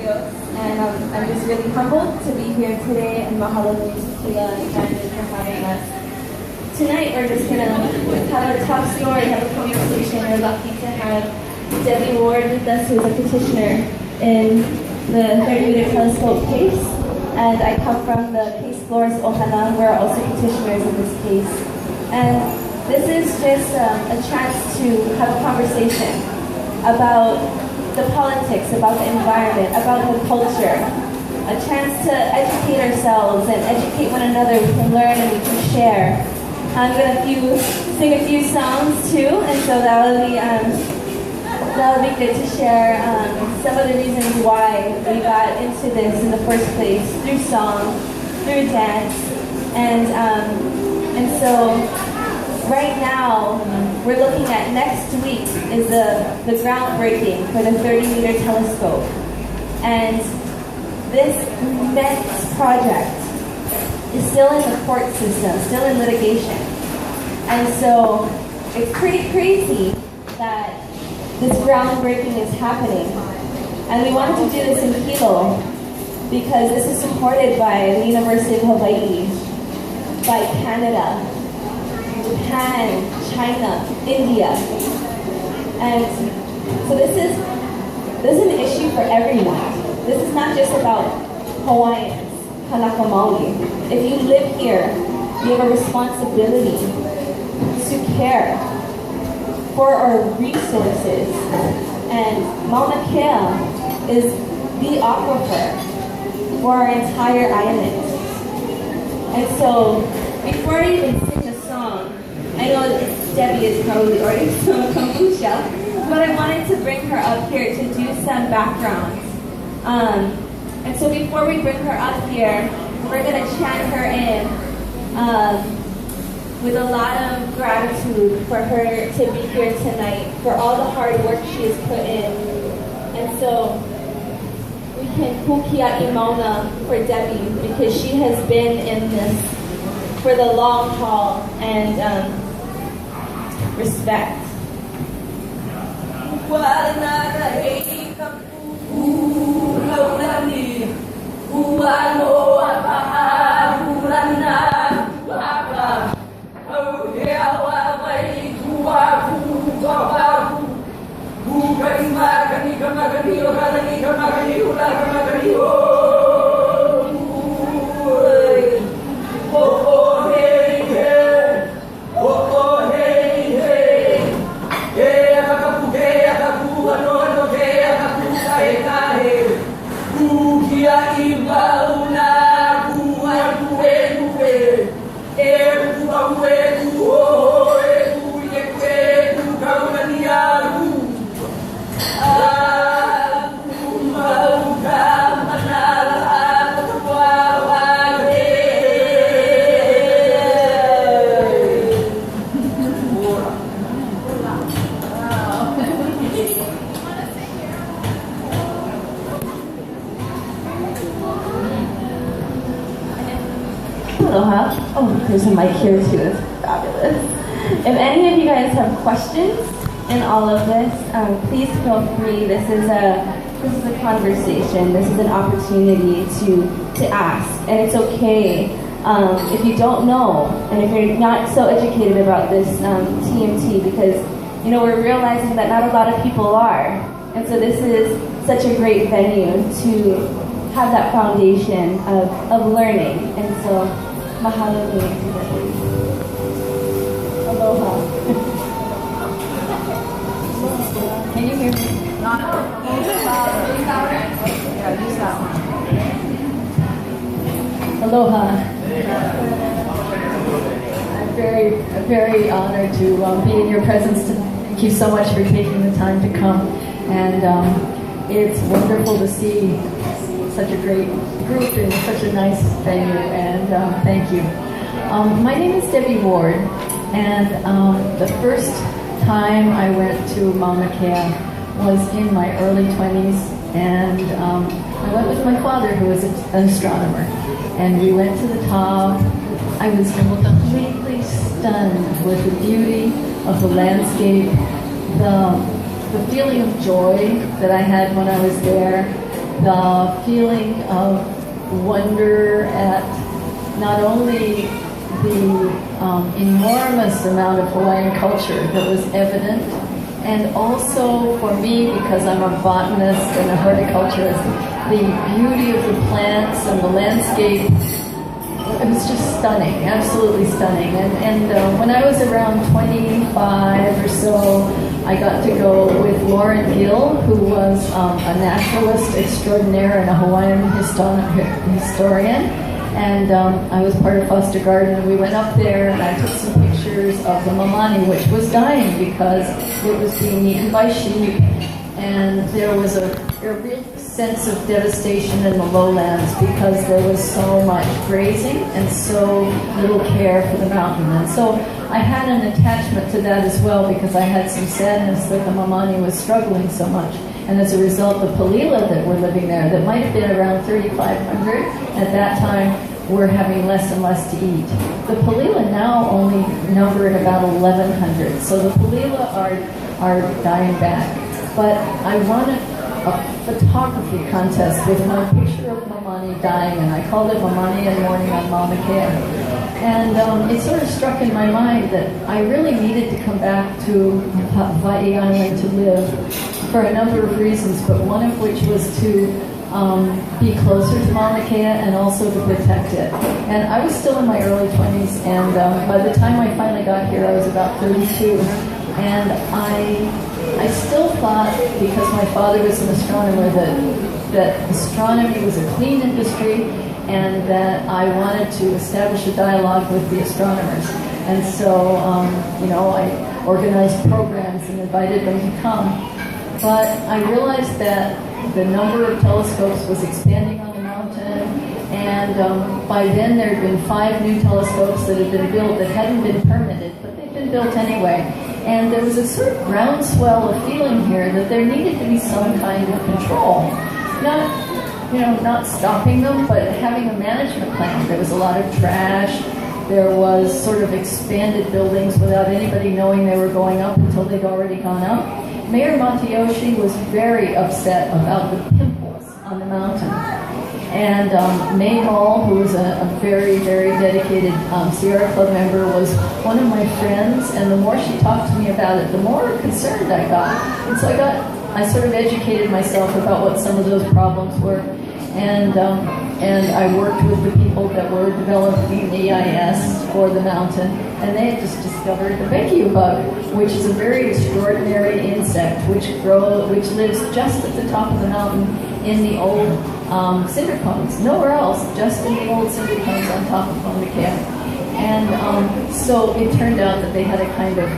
And I'm just really humbled to be here today, and mahalo nui to Kia and Brandon for having us. Tonight we're just going to have a talk story, have a conversation. We're lucky to have Debbie Ward with us, who's a petitioner in the 30-meter telescope case. And I come from the case Flores Ohana. We're also petitioners in this case. And this is just a chance to have a conversation about the politics, about the environment, about the culture. A chance to educate ourselves and educate one another. We can learn and we can share. I'm going to sing a few songs too, and so that'll be good to share some of the reasons why we got into this in the first place, through song, through dance, and so right now we're looking at next week is the groundbreaking for the 30-meter telescope, and this immense project is still in the court system, still in litigation, and so it's pretty crazy that this groundbreaking is happening. And we wanted to do this in Hilo because this is supported by the University of Hawaii, by Canada, Japan, China, India. And so this is an issue for everyone. This is not just about Hawaiians, Kanaka Maoli. If you live here, you have a responsibility to care for our resources, and Mauna Kea is the aquifer for our entire island. And so, before I even sing the song, I know that Debbie is probably already some kombucha, but I wanted to bring her up here to do some background. And so before we bring her up here, we're going to chant her in with a lot of gratitude for her to be here tonight, for all the hard work she has put in. And so we can kukia'i mauna for Debbie, because she has been in this for the long haul, and respect. Aloha. Oh, there's a mic here too. It's fabulous. If any of you guys have questions in all of this, please feel free. This is a conversation. This is an opportunity to ask, and it's okay if you don't know, and if you're not so educated about this TMT, because we're realizing that not a lot of people are, and so this is such a great venue to have that foundation of learning, and so. Mahalo nui. Aloha. Can you hear me? Aloha. I'm very honored to be in your presence. Thank you so much for taking the time to come, and it's wonderful to see such a great group in such a nice venue, and thank you. My name is Debbie Ward, and the first time I went to Mauna Kea was in my early 20s, and I went with my father, who was an astronomer, and we went to the top. I was completely stunned with the beauty of the landscape, the feeling of joy that I had when I was there, the feeling of wonder at not only the enormous amount of Hawaiian culture that was evident, and also for me, because I'm a botanist and a horticulturist, the beauty of the plants and the landscape. It was just stunning, absolutely stunning. And when I was around 25 or so, I got to go with Lauren Gill, who was a naturalist extraordinaire and a Hawaiian historian. And I was part of Foster Garden, and we went up there, and I took some pictures of the mamani, which was dying because it was being eaten by sheep, and there was a real sense of devastation in the lowlands because there was so much grazing and so little care for the mountain. And so I had an attachment to that as well, because I had some sadness that the mamani was struggling so much. And as a result, the palila that were living there, that might have been around 3,500 at that time, were having less and less to eat. The palila now only number in about 1,100. So the palila are dying back. But I won a photography contest with my picture of Mamani dying, and I called it Mamani and Mourning on Mauna Kea. And it sort of struck in my mind that I really needed to come back to Hawaii Island to live for a number of reasons, but one of which was to be closer to Mauna Kea and also to protect it. And I was still in my early 20s, and by the time I finally got here, I was about 32. And I still thought, because my father was an astronomer, that astronomy was a clean industry, and that I wanted to establish a dialogue with the astronomers. And so, I organized programs and invited them to come. But I realized that the number of telescopes was expanding on the mountain, and by then there had been 5 new telescopes that had been built that hadn't been permitted, but they'd been built anyway. And there was a sort of groundswell of feeling here that there needed to be some kind of control. Not stopping them, but having a management plan. There was a lot of trash. There was sort of expanded buildings without anybody knowing they were going up until they'd already gone up. Mayor Matayoshi was very upset about the pimples on the mountain. And May Hall, who was a very, very dedicated Sierra Club member, was one of my friends, and the more she talked to me about it, the more concerned I got. And so I sort of educated myself about what some of those problems were. And I worked with the people that were developing the EIS for the mountain, and they had just discovered the Bekiu bug, which is a very extraordinary insect which lives just at the top of the mountain in the old cinder cones, nowhere else, just in the old cinder cones on top of Mauna Kea. And so it turned out that they had a kind of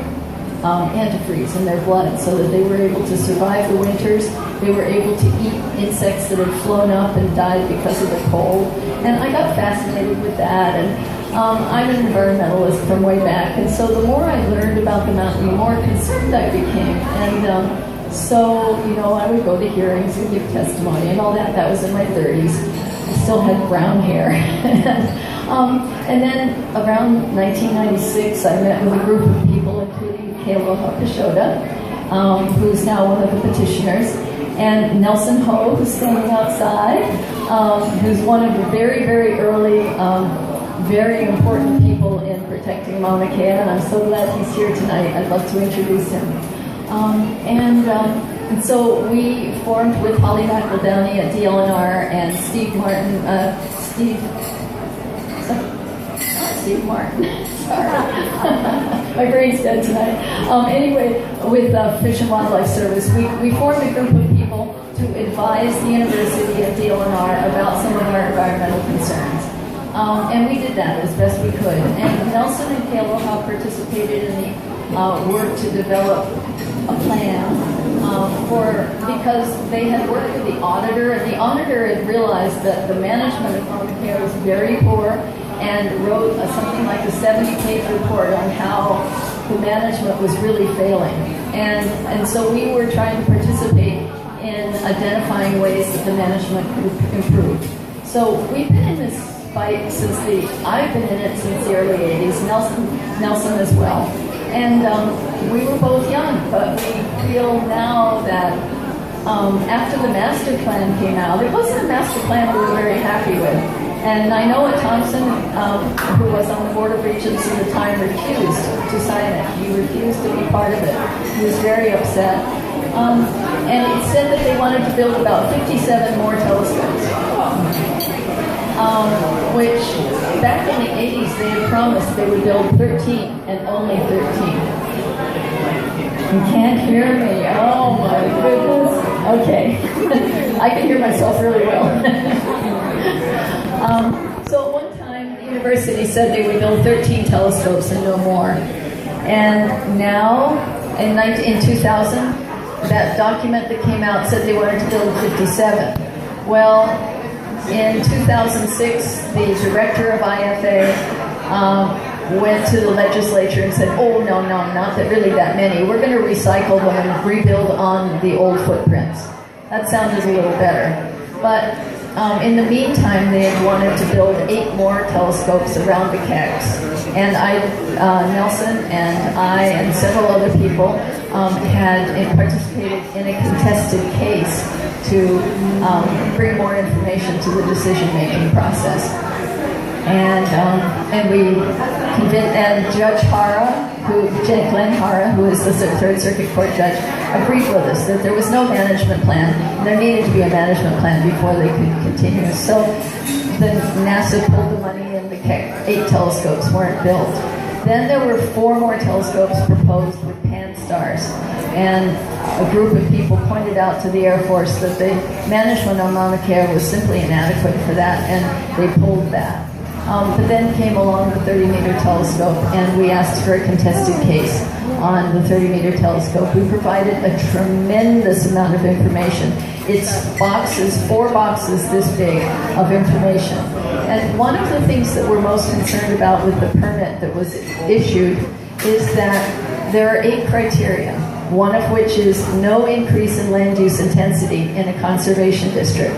antifreeze in their blood, so that they were able to survive the winters. They were able to eat insects that had flown up and died because of the cold. And I got fascinated with that. And I'm an environmentalist from way back. And so the more I learned about the mountain, the more concerned I became. And so, I would go to hearings and give testimony and all that. That was in my 30s. I still had brown hair. And then around 1996, I met with a group of people, including Hilo October, who's now one of the petitioners, and Nelson Ho, who's standing outside, who's one of the very, very early, very important people in protecting Mauna Kea, and I'm so glad he's here tonight. I'd love to introduce him. And so we formed with Holly McEldowney at DLNR and Steve Martin, Steve Martin. Sorry. My brain's dead tonight. Anyway, with Fish and Wildlife Service, we formed a group of people to advise the University of DLNR about some of our environmental concerns. And we did that as best we could. And Nelson and Kealoha participated in the work to develop a plan because they had worked with the auditor, and the auditor had realized that the management of Mauna Kea was very poor, and wrote something like a 70-page report on how the management was really failing. And so we were trying to participate in identifying ways that the management could improve. So we've been in this fight I've been in it since the early 80s, Nelson as well. And we were both young, but we feel now that after the master plan came out, it wasn't a master plan we were very happy with. And I know Thompson, who was on the Board of Regents at the time, refused to sign it. He refused to be part of it. He was very upset. And it said that they wanted to build about 57 more telescopes, which back in the 80s they had promised they would build 13 and only 13. You can't hear me. Oh my goodness. Okay. I can hear myself really well. So at one time, the university said they would build 13 telescopes and no more. And now, in 2000, that document that came out said they wanted to build 57. Well, in 2006, the director of IFA went to the legislature and said, oh, no, not really that many. We're going to recycle them and rebuild on the old footprints. That sounded a little better. But in the meantime, they had wanted to build 8 more telescopes around the kegs. And Nelson and I and several other people had participated in a contested case to bring more information to the decision-making process. And we convinced, and Judge Hara, Glenn Hara, who is the Third Circuit Court judge, agreed with us that there was no management plan. There needed to be a management plan before they could continue. So the NASA pulled the money and the 8 telescopes weren't built. Then there were 4 more telescopes proposed with pan-stars. And a group of people pointed out to the Air Force that the management on Mauna Kea was simply inadequate for that, and they pulled that. But then came along the 30-meter telescope, and we asked for a contested case on the 30-meter telescope. We provided a tremendous amount of information. It's 4 boxes this big of information. And one of the things that we're most concerned about with the permit that was issued is that there are 8 criteria, one of which is no increase in land use intensity in a conservation district.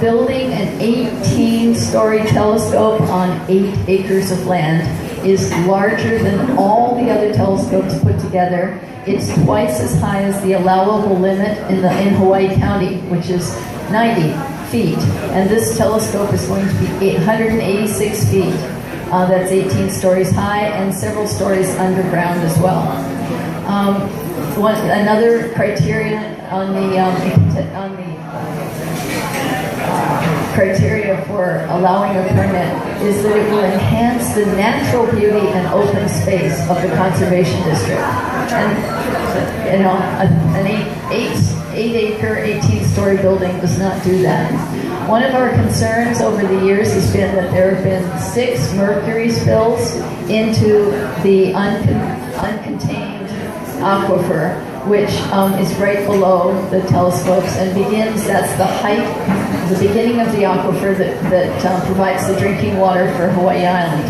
Building an 18-story telescope on 8 acres of land is larger than all the other telescopes put together. It's twice as high as the allowable limit in Hawaii County, which is 90 feet. And this telescope is going to be 886 feet. That's 18 stories high and several stories underground as well. Another criterion on the criteria for allowing a permit is that it will enhance the natural beauty and open space of the conservation district. And an 8-acre, 18-story building does not do that. One of our concerns over the years has been that there have been 6 mercury spills into the uncontained aquifer, which is right below the telescopes and that's the beginning of the aquifer that provides the drinking water for Hawaii Island.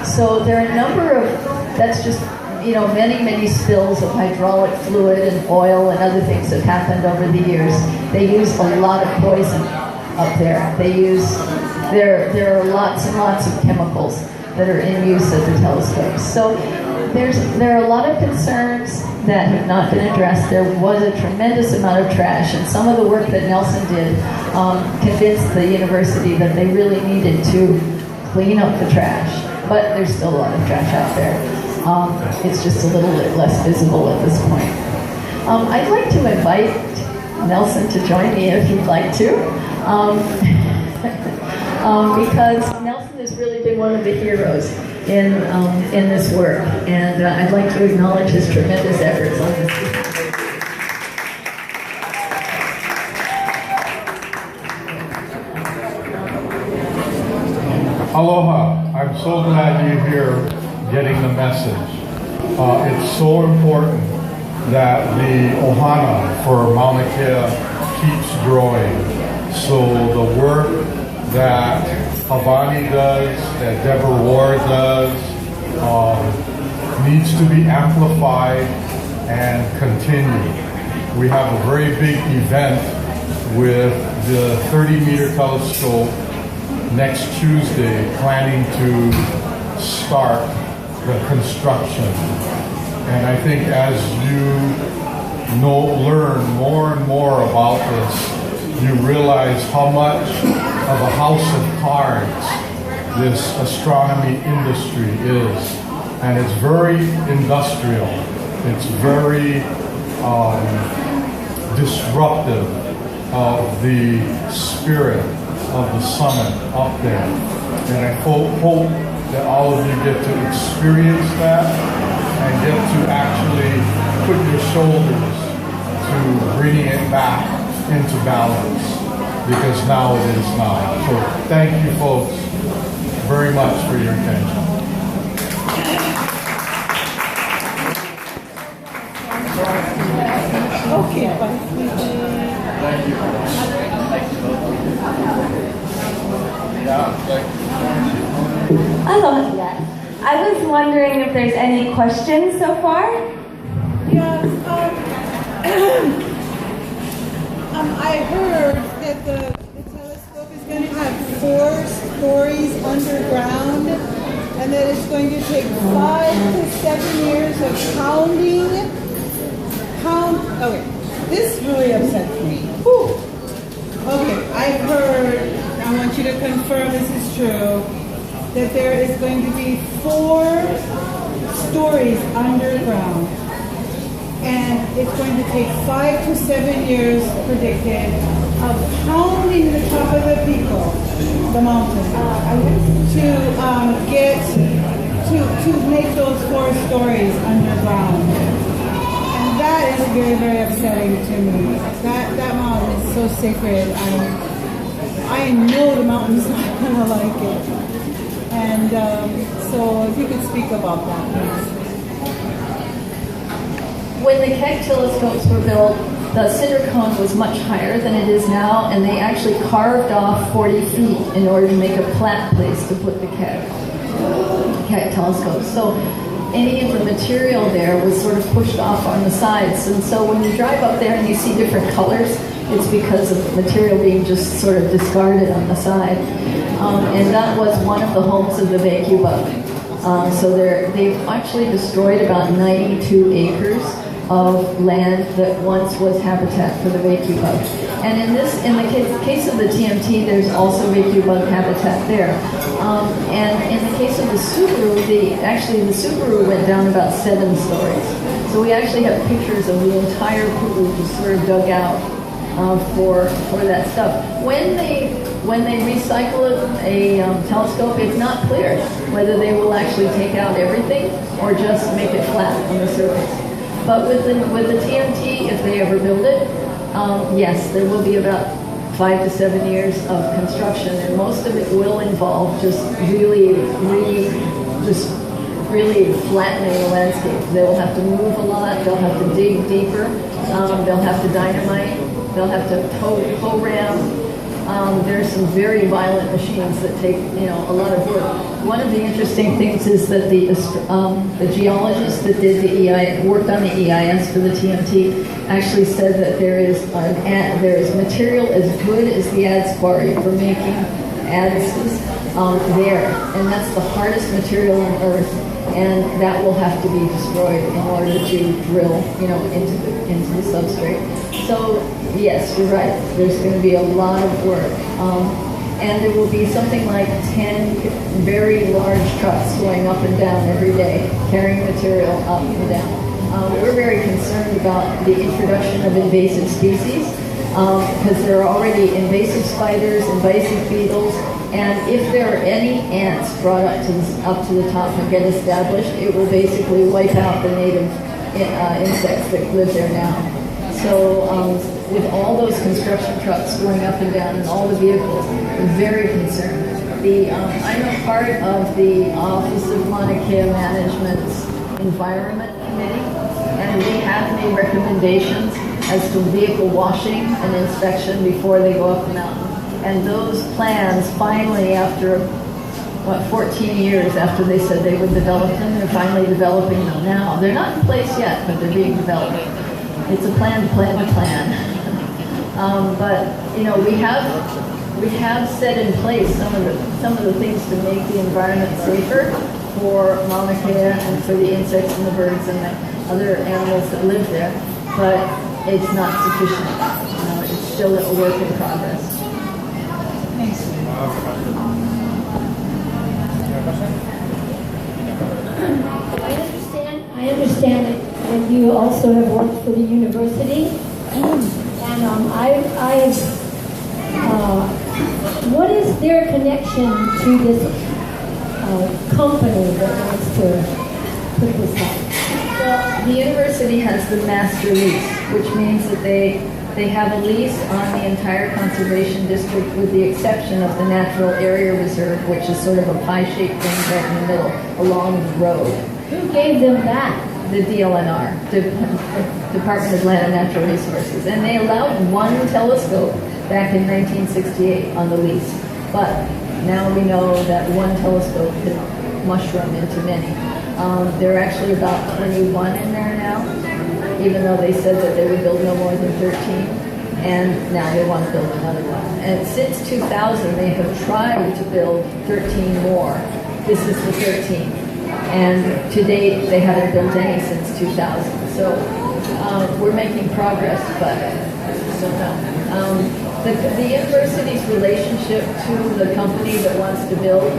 So there are a number of, that's just, many spills of hydraulic fluid and oil and other things have happened over the years. They use a lot of poison up there. There are lots and lots of chemicals that are in use at the telescopes. So there are a lot of concerns that have not been addressed. There was a tremendous amount of trash, and some of the work that Nelson did convinced the university that they really needed to clean up the trash. But there's still a lot of trash out there. It's just a little bit less visible at this point. I'd like to invite Nelson to join me if he'd like to, because Nelson has really been one of the heroes in this work, and I'd like to acknowledge his tremendous efforts on this. Aloha. I'm so glad you're here getting the message. It's so important that the ohana for Mauna Kea keeps growing. So the work that Havani does, that Deborah Ward does, needs to be amplified and continued. We have a very big event with the 30-meter telescope next Tuesday, planning to start the construction. And I think as you learn more and more about this, you realize how much of a house of cards this astronomy industry is. And it's very industrial. It's very disruptive of the spirit of the summit up there. And I hope that all of you get to experience that and get to actually put your shoulders to bringing it back into balance, because now it is not. So thank you folks very much for your attention. Okay, bye. Thank you. Hello, yes. I was wondering if there's any questions so far? Yes, I heard that the telescope is going to have 4 stories underground, and that it's going to take 5 to 7 years of pounding. Okay, this really upsets me. Whew. Okay, I've heard, I want you to confirm this is true, that there is going to be 4 stories underground. And it's going to take 5 to 7 years, predicted, of pounding the top of the Pico, the mountain, to make those 4 stories underground. And that is very, very upsetting to me. That mountain is so sacred. I know the mountain's not going to like it. And so if you could speak about that, please. When the Keck telescopes were built, the cinder cone was much higher than it is now, and they actually carved off 40 feet in order to make a flat place to put the Keck telescopes. So any of the material there was sort of pushed off on the sides. And so when you drive up there and you see different colors, it's because of material being just sort of discarded on the side. And that was one of the homes of the vacuum bug. So they've actually destroyed about 92 acres of land that once was habitat for the vacuum bug. And in the case of the TMT, there's also vacuum bug habitat there. And in the case of the Subaru, the Subaru went down about 7 stories. So we actually have pictures of the entire Subaru just sort of dug out for that stuff. When they recycle a telescope, it's not clear whether they will actually take out everything or just make it flat on the surface. But with the TMT, if they ever build it, yes, there will be about 5 to 7 years of construction, and most of it will involve just really flattening the landscape. They will have to move a lot. They'll have to dig deeper. They'll have to dynamite. They'll have to tow ram. There's some very violent machines that take, a lot of work. One of the interesting things is that the geologists that did worked on the EIS for the TMT actually said that there is material as good as the adze quarry for making adzes there, and that's the hardest material on Earth, and that will have to be destroyed in order to drill, into the substrate. So yes, you're right. There's going to be a lot of work. And there will be something like 10 very large trucks going up and down every day, carrying material up and down. We're very concerned about the introduction of invasive species, because there are already invasive spiders, invasive beetles, and if there are any ants brought up to the top and get established, it will basically wipe out the native insects that live there now. So with all those construction trucks going up and down and all the vehicles, I'm very concerned. I'm a part of the Office of Mauna Kea Management's Environment Committee, and we have made recommendations as to vehicle washing and inspection before they go up the mountain. And those plans finally, after 14 years after they said they would develop them, they're finally developing them now. They're not in place yet, but they're being developed. It's a plan to plan to plan. But we have set in place some of the things to make the environment safer for Mauna Kea and for the insects and the birds and the other animals that live there. but it's not sufficient. It's still a work in progress. I understand that you also have worked for the university, and what is their connection to this company that wants to put this up? Well, the university has the master lease, which means that they have a lease on the entire conservation district with the exception of the natural area reserve, which is sort of a pie-shaped thing right in the middle along the road. Who gave them that? The DLNR, Department of Land and Natural Resources. And they allowed one telescope back in 1968 on the lease. But now we know that one telescope could mushroom into many. There are actually about 21 in there now, even though they said that they would build no more than 13. And now they want to build another one. And since 2000, they have tried to build 13 more. This is the 13th. And to date, they haven't built any since 2000. So we're making progress, but so no. The university's relationship to the company that wants to build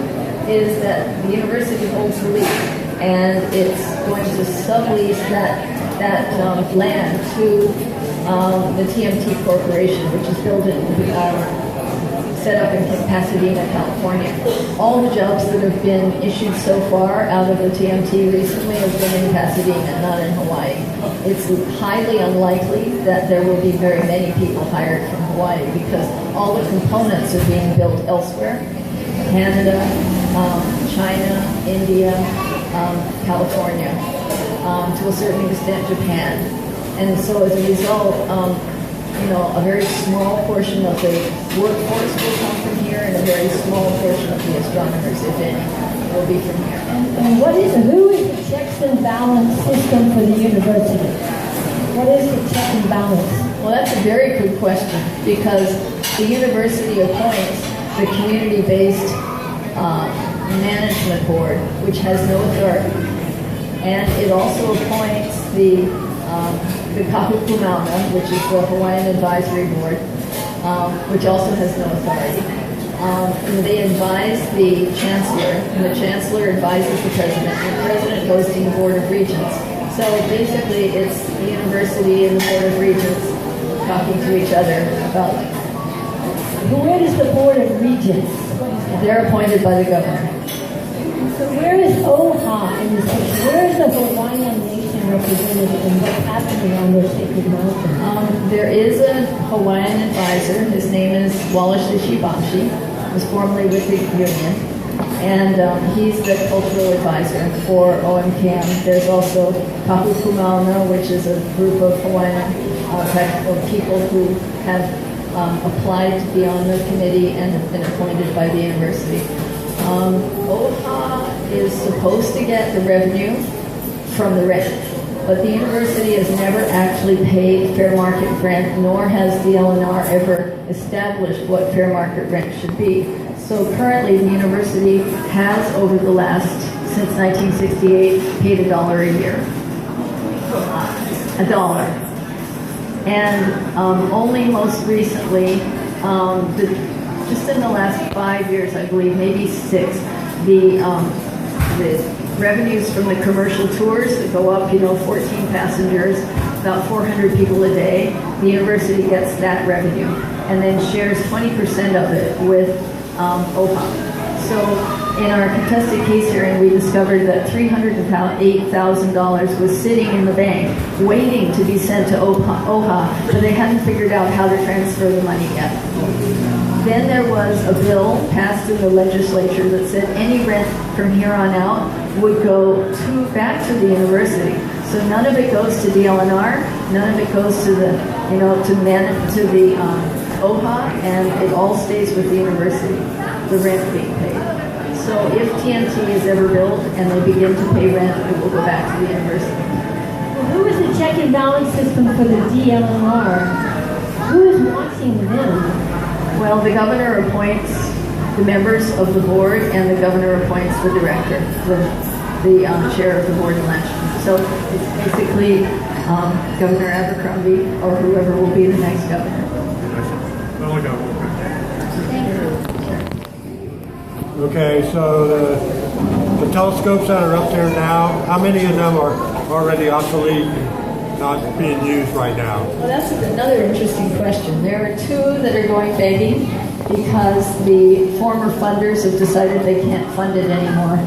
is that the university holds the lease, and it's going to sublease that land to the TMT Corporation, which is built in set up in Pasadena, California. All the jobs that have been issued so far out of the TMT recently have been in Pasadena, not in Hawaii. It's highly unlikely that there will be very many people hired from Hawaii because all the components are being built elsewhere. Canada, China, India, California, to a certain extent Japan. And so as a result, a very small portion of the workforce will come from here, and a very small portion of the astronomers, if any, will be from here. And who is the checks and balance system for the university? What is the check and balance? Well, that's a very good question, because the university appoints the community-based management board, which has no authority, and it also appoints the Kahuku Mauna, which is the Hawaiian Advisory Board, which also has no authority. They advise the chancellor, and the chancellor advises the president, and the president goes to the Board of Regents. So basically, it's the university and the Board of Regents talking to each other about. Where is the Board of Regents? They're appointed by the governor. So where is OHA in this picture? Where is the Hawaiian nation represented in what's happening on their sacred mountain? There is a Hawaiian advisor. His name is Wallace Ishibamshi. Was formerly with the union. And he's the cultural advisor for OMCAM. There's also Kahuku Mauna, which is a group of Hawaiian people who have applied to be on the committee and have been appointed by the university. OHA is supposed to get the revenue from the rent, but the university has never actually paid fair market rent, nor has the LNR ever established what fair market rent should be. So currently the university has, over the last, since 1968, paid $1 a year. $1. And only most recently, just in the last 5 years, I believe, maybe 6, the revenues from the commercial tours that go up, 14 passengers, about 400 people a day, the university gets that revenue and then shares 20% of it with OHA. So in our contested case hearing, we discovered that $308,000 was sitting in the bank waiting to be sent to OHA, but they hadn't figured out how to transfer the money yet. Then there was a bill passed in the legislature that said any rent from here on out would go back to the university. So none of it goes to DLNR, none of it goes to the, to the OHA, and it all stays with the university, the rent being paid. So if TMT is ever built and they begin to pay rent, it will go back to the university. Well, who is the check and balance system for the DLNR? Who is watching them? Well, the governor appoints the members of the board, and the governor appoints the director. the chair of the board election. So it's basically Governor Abercrombie or whoever will be the next governor. Okay, so the telescopes that are up there now, how many of them are already obsolete, not being used right now? Well, that's another interesting question. There are two that are going begging because the former funders have decided they can't fund it anymore.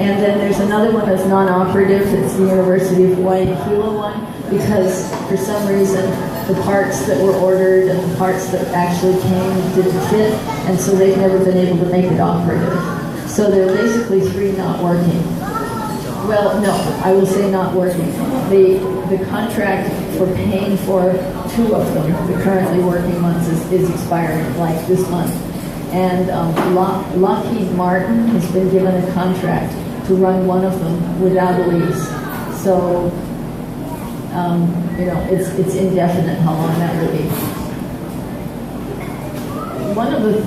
And then there's another one that's non-operative. It's the University of Hawaii Hilo one, because for some reason the parts that were ordered and the parts that actually came didn't fit, and so they've never been able to make it operative. So there are basically three not working. Well, no, I will say not working. The contract for paying for two of them, the currently working ones, is expiring, like this month. And Lockheed Martin has been given a contract to run one of them without a lease. So, it's indefinite how long that will be. One of the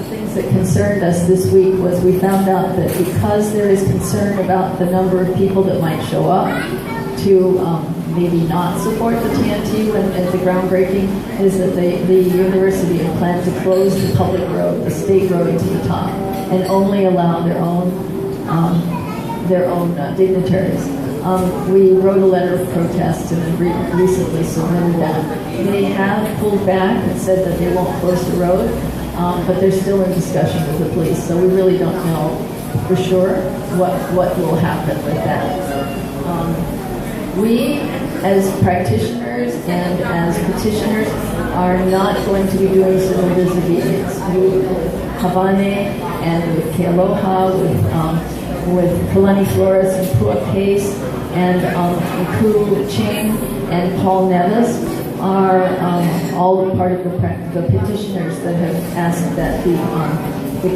things that concerned us this week was we found out that because there is concern about the number of people that might show up to maybe not support the TMT at the groundbreaking, is that the university had planned to close the public road, the state road to the top, and only allow their own dignitaries. We wrote a letter of protest and recently submitted that. They have pulled back and said that they won't close the road, but they're still in discussion with the police, so we really don't know for sure what will happen with that. We, as practitioners and as petitioners, are not going to be doing civil disobedience. With Havane and with Kealoha, with Kalani Flores and Pua Case and Ku Ching and Paul Nevis are all part of the petitioners that have asked that the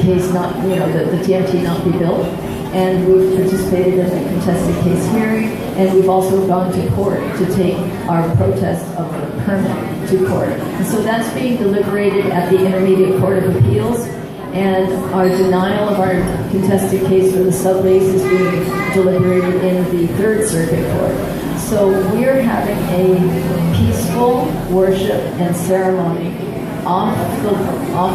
case not, that the TMT not be built. And we've participated in the contested case hearing, and we've also gone to court to take our protest of the permit to court. And so that's being deliberated at the Intermediate Court of Appeals, and our denial of our contested case for the sublease is being deliberated in the Third Circuit Court. So we're having a peaceful worship and ceremony off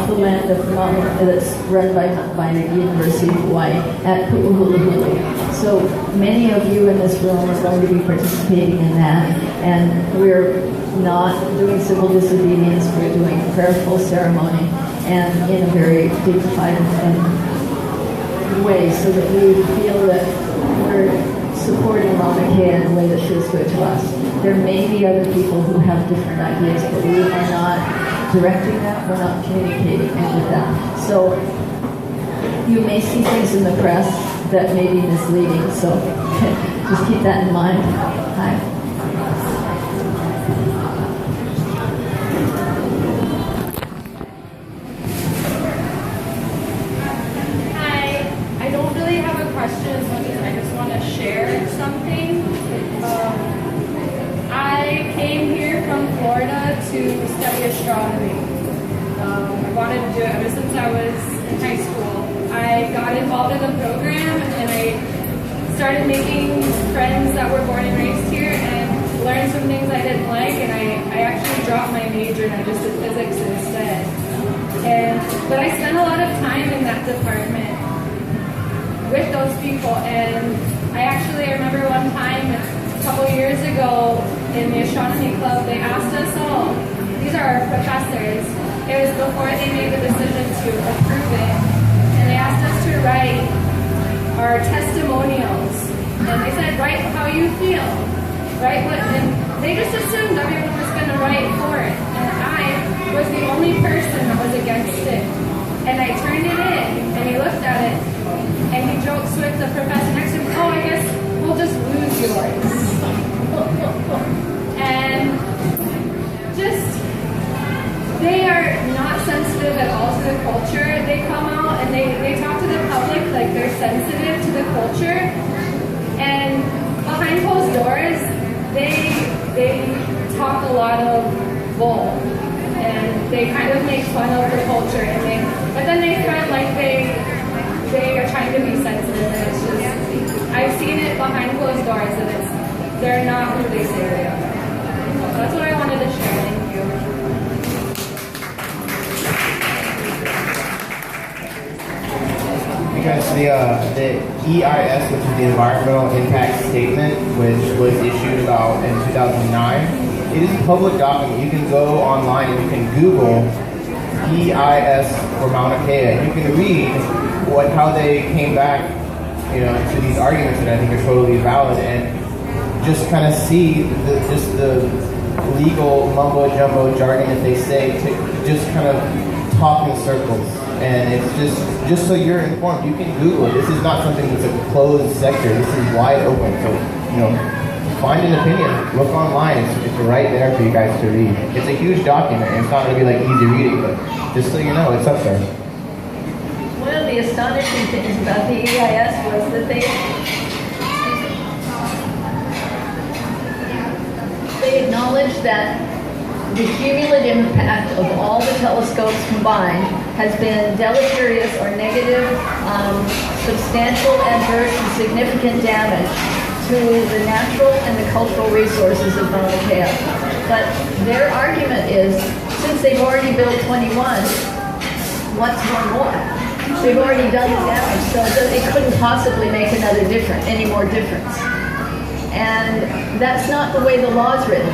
the land of that's run by the University of Hawaii at Pu'uhuluhulu. So many of you in this room are going to be participating in that, and we're not doing civil disobedience. We're doing prayerful ceremony and in a very dignified way, so that we feel that we're supporting Mauna Kea in a way that feels good to us. There may be other people who have different ideas, but we are not directing that, we're not communicating with that. So you may see things in the press that may be misleading, so just keep that in mind. Hi. I don't really have a question as much as I just want to share something. I came here from Florida to study astronomy. I wanted to do it ever since I was in high school. I got involved in the program and I started making friends that were born and raised here and learned some things I didn't like, and I actually dropped my major and I just did physics instead. But I spent a lot of time in that department with those people, and I remember one time a couple years ago in the astronomy club, they asked us all, these are our professors, it was before they made the decision to approve it, and they asked us to write our testimonials, and they said, write how you feel, write what, and they just assumed everyone was going to write for it, and I was the only person that was against it, and I turned it in, and he looked at it, and he jokes with the professor next to him, oh, I guess we'll just lose yours. And they are not sensitive at all to the culture. They come out and they talk to the public like they're sensitive to the culture. And behind closed doors, they talk a lot of bull. And they kind of make fun of the culture. But then they front like they are trying to be sensitive, and it's just, I've seen it behind closed doors, and they're not who they say they are. So that's what I wanted to share. Thank you. Because the EIS, which is the Environmental Impact Statement, which was issued about in 2009, it is a public document. You can go online and you can Google EIS for Mauna Kea, and you can read how they came back, to these arguments that I think are totally valid, and just kind of see the legal mumbo jumbo jargon that they say to just kind of talk in circles. And it's just so you're informed, you can Google it. This is not something that's a closed sector. This is wide open. So, find an opinion, look online. It's right there for you guys to read. It's a huge document, and it's not going to be like easy reading, but just so you know, it's up there. One of the astonishing things about the EIS was that they acknowledged that the cumulative impact of all the telescopes combined has been deleterious or negative, substantial, adverse, and significant damage to the natural and the cultural resources of Mauna Kea. But their argument is, since they've already built 21, what's one more? They've already done the damage, so they couldn't possibly make any more difference. And that's not the way the law is written.